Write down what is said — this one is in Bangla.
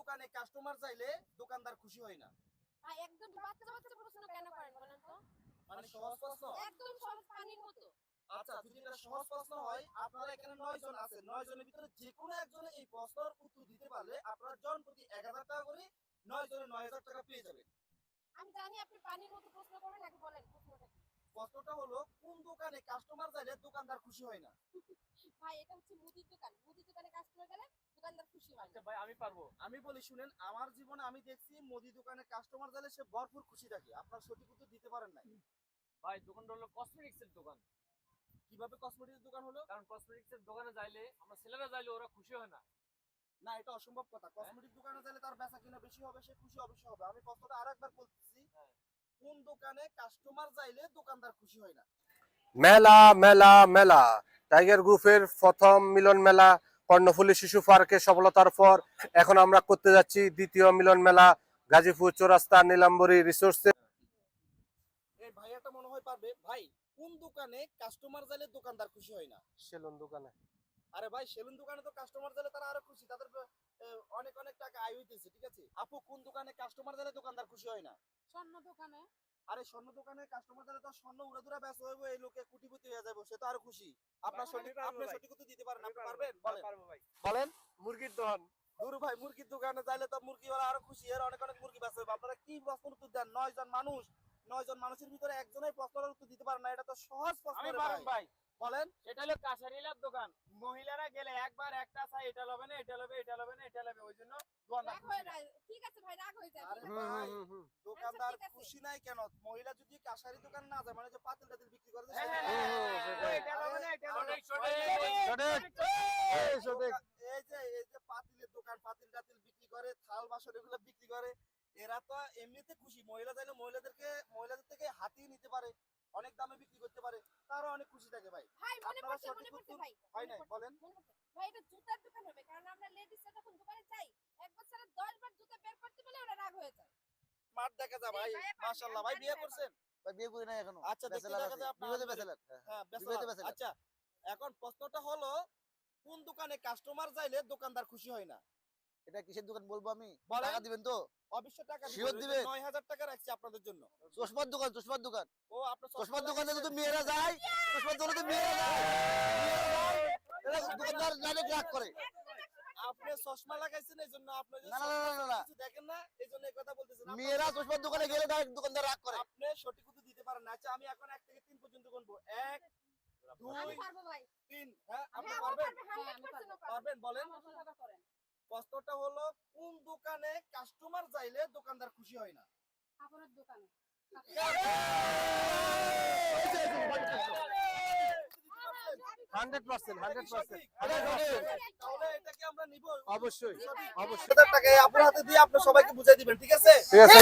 দোকানে কাস্টমার চাইলে দোকানদার খুশি হয় না? ভাই একদম বাচ্চা বাচ্চা প্রশ্ন কেন করেন বলেন তো? মানে সহজ প্রশ্ন? একদম সহজ পানির মতো। আচ্ছা, যদি এটা সহজ প্রশ্ন হয়, আপনারা এখানে 9 জন আছেন। 9 জনের ভিতরে যে কোনো একজনে এই প্রশ্নের উত্তর দিতে পারলে আপনারা জন প্রতি 1000 টাকা করে 9 জনে 9000 টাকা পেয়ে যাবেন। আমি জানি আপনি পানির মতো প্রশ্ন করবেন, আগে বলেন প্রশ্নটা কি? প্রশ্নটা হলো, কোন দোকানে কাস্টমার চাইলে দোকানদার খুশি হয় না? ভাই এটা হচ্ছে মুদির দোকান। মুদির দোকানে কাস্টমার গেলে দোকানদার খুশি হয় আচ্ছা না। ভাই আমি পারবো। আমি বলি শুনেন, আমার জীবনে আমি দেখছি মুদি দোকানে কাস্টমার চাইলে সে ভরপুর খুশি থাকে। আপনার সঠিক উত্তর দিতে পারেন নাই। ভাই দোকানটা হলো কসমেটিক্সের দোকান। কিভাবে কসমেটিক্স দোকান হলো? কারণ কসমেটিক্সের দোকানে যাইলে আমরা ছেলেরা যাইলে ওরা খুশি হয় না। না, এটা অসম্ভব কথা। কসমেটিক্স দোকানে চাইলে তার বেচা কিনা বেশি হবে, সে খুশি অবশ্যই হবে। আমি প্রশ্নটা আরেকবার বলতেছি, হ্যাঁ। কোন দোকানে কাস্টমার চাইলে দোকানদার খুশি হয় না? মেলা মেলা মেলা টাইগার গ্রুপের প্রথম মিলন মেলা কর্ণফুলী শিশু পার্কে সফলতার পর এখন আমরা করতে যাচ্ছি দ্বিতীয় মিলন মেলা গাজীপুর চৌরাস্তা নীলাম্বরী রিসোর্সে। এই ভাইয়াটা মনে হয় পারবে। ভাই, কোন দোকানে কাস্টমার চাইলে দোকানদার খুশি হয় না? সেলুন দোকানে। আরে ভাই, সেলুন দোকানে তো কাস্টমার চাইলে তারা আরো খুশি, তাদের অনেক অনেক টাকা আয় হইতেছে, ঠিক আছে? আপু, কোন দোকানে কাস্টমার চাইলে দোকানদার খুশি হয় না? স্বর্ণ দোকানে। আরে স্বর্ণ দোকানে কাস্টমার চাইলে তো স্বর্ণ উড়াদুরা বেচা হইব, এই লোকে কোটিপতি হয়ে যাবে, সে তো আরো খুশি। আপনার সঠিক উত্তর দিতে পারেন, আপনি পারবেন? বলেন পারবো ভাই। বলেন। মুরগির দোকান। দূর ভাই, মুরগির দোকানে যাইলে তো মুরগিওয়ালা আরো খুশি, এর অনেক অনেক মুরগি বেচা হইব। আপনারা কি প্রশ্নের উত্তর দেন? 9 জন মানুষ, 9 জন মানুষের ভিতরে একজনই প্রশ্নের উত্তর দিতে পারে না, এটা তো সহজ প্রশ্ন আমি রে পারবো ভাই। ভাই। বলেন। এটা হলো কাশারিলার দোকান। মহিলারা গেলে একবার একটা চাই, এটা লবে না, এটা লবে, এটা লবে না, এটা লবে, ওই জন্য দোকানদার রাগ খুশি হয়ে না। যায়। ঠিক আছে ভাই, রাগ হয়ে যায়। আরে ঠিক আছে। ভাই, দোকানদার আচ্ছা, ঠিক আছে। খুশি নাই কেন? মহিলা যদি কাশারি দোকান না যায়, মানে যে পাতিল টাতিল বিক্রি করে, হ্যাঁ, সেটা- হ্যাঁ, হ্যাঁ, সেটাই। এটা লবে না, এটা লবে না। এই যে পাতিলের দোকান, পাতিল টাতিল বিক্রি করে, থাল বাসন এগুলো বিক্রি করে, এরা তো এমনিতে খুশি। মহিলা চাইলে মহিলাদের থেকে হাতিয়ে নিতে পারে, অনেক দামে বিক্রি করতে পারে, তারও অনেক খুশি থাকে ভাই। ভাই মনে আপনারা পড়ছে, সঠিক মনে পড়ছে উত্তর ভাই। হয় নাই, বলেন। মনে পড়ছে। ভাই এটা জুতার দোকান হবে, কারণ আমরা লেডিসরা যখন দোকানে যাই, একবার ছাড়া 10 বার জুতা বের করতে বলে ওরা রাগ হয়ে যায়। স্মার্ট দেখা যায় ভাই, জি, ভাইয়া পারবে, মাশাআল্লাহ। আমি ভাই, জানি বিয়ে ভাইয়া করছেন? ভাই বিয়ে করি নাই এখনো। আচ্ছা, দেখতে ব্যাচেলর দেখা আছি। যায় আপনার বিবাহিত আলমারি- ব্যাচেলর। হ্যাঁ, বিবাহিত ব্যাচেলর। ব্যাচেলর। আচ্ছা, এখন প্রশ্নটা হলো, কোন দোকানে কাস্টমার চাইলে দোকানদার খুশি হয় না? এটা কিসের দোকান বলবো আমি? বলেন। টাকা দিবেন তো? অবশ্যই টাকা দিবেন। Sure দিবেন? 9000 টাকা রাখছি আপনাদের জন্য। চশমার দোকান, চশমার দোকান। ও, আপনার চশমার দোকানে যদি মেয়েরা যায়, চশমার দোকানে তো মেয়েরা যায়। এরা দোকানদার জানে রাগ করে। আপনি চশমা লাগাইছেন, এই জন্য আপনি যে না, না, না, না, না। কিছু দেখেন না, এই জন্য এই কথা বলতেছেন। মেয়েরা চশমার দোকানে গেলে তার দোকানদার রাগ করে। আপনি সঠিক উত্তর দিতে পারেন না। আচ্ছা, আমি এখন 1 থেকে 3 পর্যন্ত গুনবো। 1, আমি 2, পারবো ভাই। 3। হ্যাঁ, আপনি হ্যাঁ, পারবেন? আমি পারবো, 100% পারবো। পারবেন, বলেন। আমার কথা করেন। প্রশ্নটা হলো, কোন দোকানে কাস্টমার চাইলে দোকানদার খুশি হয় না? কাপড়ের দোকানে। 100%, 100%। তাহলে এটা কি আমরা নিব? অবশ্যই, অবশ্যই। 1000 টাকা এই আপুর হাতে দিয়ে আপনি সবাইকে বুঝাই দিবেন, ঠিক আছে? ঠিক আছে।